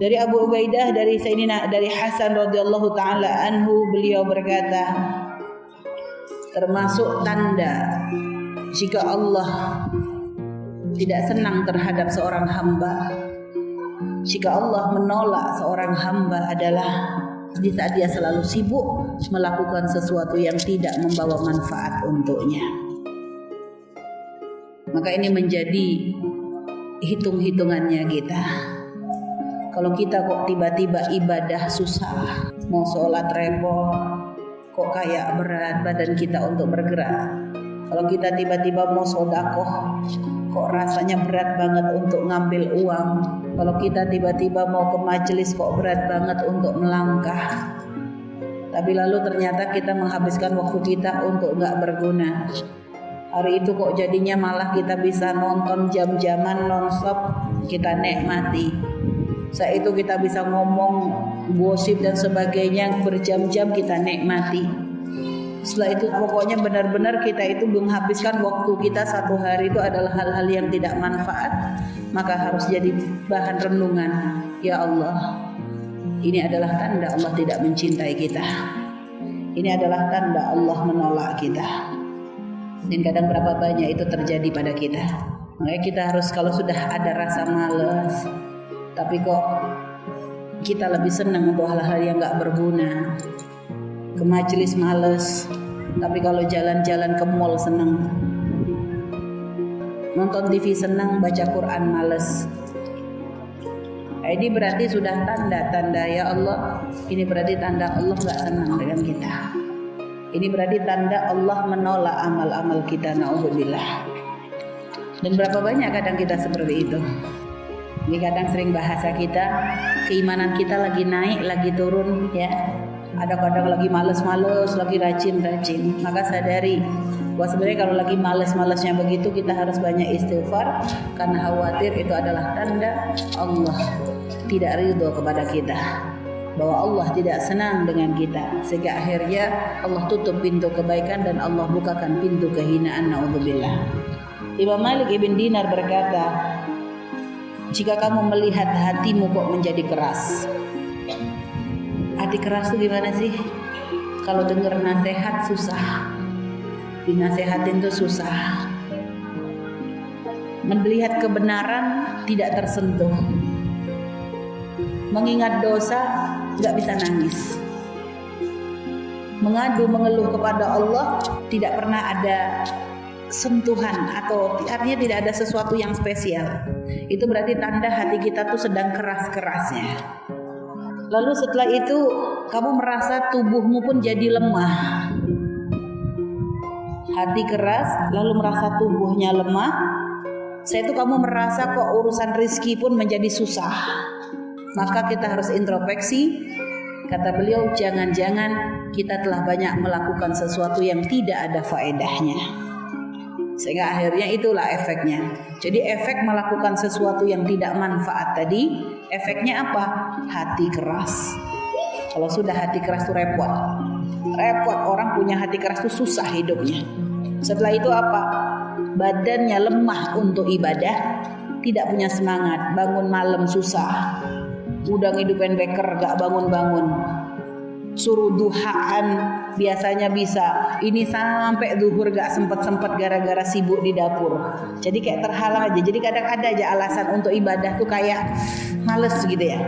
Dari Abu Ubaidah dari Sayyidina dari Hasan radhiyallahu taala anhu, beliau berkata, termasuk tanda jika Allah tidak senang terhadap seorang hamba, jika Allah menolak seorang hamba adalah di saat dia selalu sibuk melakukan sesuatu yang tidak membawa manfaat untuknya. Maka ini menjadi hitung-hitungannya kita. Kalau kita kok tiba-tiba ibadah susah, mau sholat repot, kok kayak berat badan kita untuk bergerak. Kalau kita tiba-tiba mau sodakoh, kok rasanya berat banget untuk ngambil uang. Kalau kita tiba-tiba mau ke majelis, kok berat banget untuk melangkah. Tapi lalu ternyata kita menghabiskan waktu kita untuk gak berguna. Hari itu kok jadinya malah kita bisa nonton jam-jaman non-stop, kita nikmati. Saat itu kita bisa ngomong, gosip dan sebagainya berjam-jam, kita nikmati. Setelah itu pokoknya benar-benar kita itu menghabiskan waktu kita satu hari itu adalah hal-hal yang tidak manfaat, maka harus jadi bahan renungan. Ya Allah, ini adalah tanda Allah tidak mencintai kita. Ini adalah tanda Allah menolak kita. Dan kadang berapa banyak itu terjadi pada kita. Makanya kita harus, kalau sudah ada rasa malas, tapi kok kita lebih senang untuk hal-hal yang gak berguna. Ke majelis males, tapi kalau jalan-jalan ke mall senang. Nonton TV senang, baca Quran males. Ini berarti sudah tanda-tanda, ya Allah, ini berarti tanda Allah gak senang dengan kita. Ini berarti tanda Allah menolak amal-amal kita, na'udzubillah. Dan berapa banyak kadang kita seperti itu. Ini kadang sering bahasa kita, keimanan kita lagi naik, lagi turun, ya. Ada kadang lagi males-males, lagi rajin-rajin. Maka sadari bahwa sebenarnya kalau lagi males-malesnya begitu, kita harus banyak istighfar, karena khawatir itu adalah tanda Allah tidak ridho kepada kita, bahwa Allah tidak senang dengan kita, sehingga akhirnya Allah tutup pintu kebaikan dan Allah bukakan pintu kehinaan, na'udzubillah. Imam Malik ibn Dinar berkata, jika kamu melihat hatimu kok menjadi keras. Hati keras itu gimana sih? Kalau dengar nasihat susah, dinasehatin itu susah. Melihat kebenaran tidak tersentuh. Mengingat dosa gak bisa nangis. Mengadu mengeluh kepada Allah tidak pernah ada sentuhan, atau artinya tidak ada sesuatu yang spesial. Itu berarti tanda hati kita tuh sedang keras-kerasnya. Lalu setelah itu kamu merasa tubuhmu pun jadi lemah. Hati keras lalu merasa tubuhnya lemah. Setelah itu kamu merasa kok urusan rizki pun menjadi susah. Maka kita harus introspeksi. Kata beliau, jangan-jangan kita telah banyak melakukan sesuatu yang tidak ada faedahnya. Sehingga akhirnya itulah efeknya. Jadi efek melakukan sesuatu yang tidak manfaat tadi, efeknya apa? Hati keras. Kalau sudah hati keras itu repot. Repot, orang punya hati keras itu susah hidupnya. Setelah itu apa? Badannya lemah untuk ibadah, tidak punya semangat, bangun malam susah. Udah ngidupin beker gak bangun-bangun. Suruh duhaan biasanya bisa, ini sampai zuhur gak sempet-sempet gara-gara sibuk di dapur. Jadi kayak terhalang aja. Jadi kadang ada aja alasan untuk ibadah tuh kayak males gitu ya.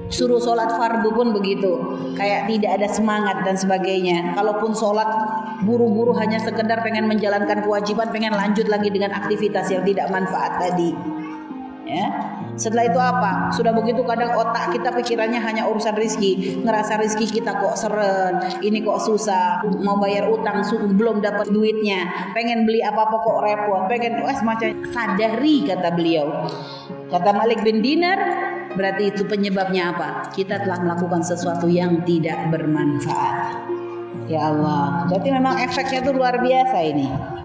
Suruh sholat fardu pun begitu, kayak tidak ada semangat dan sebagainya. Kalaupun sholat buru-buru hanya sekedar pengen menjalankan kewajiban, pengen lanjut lagi dengan aktivitas yang tidak manfaat tadi. Ya. Setelah itu apa? Sudah begitu kadang otak kita pikirannya hanya urusan rizki. Ngerasa rizki kita kok seren, ini kok susah, mau bayar utang belum dapat duitnya, pengen beli apa-apa kok repot, pengen semacam sadari, kata beliau. Kata Malik bin Dinar, berarti itu penyebabnya apa? Kita telah melakukan sesuatu yang tidak bermanfaat. Ya Allah, berarti memang efeknya itu luar biasa ini.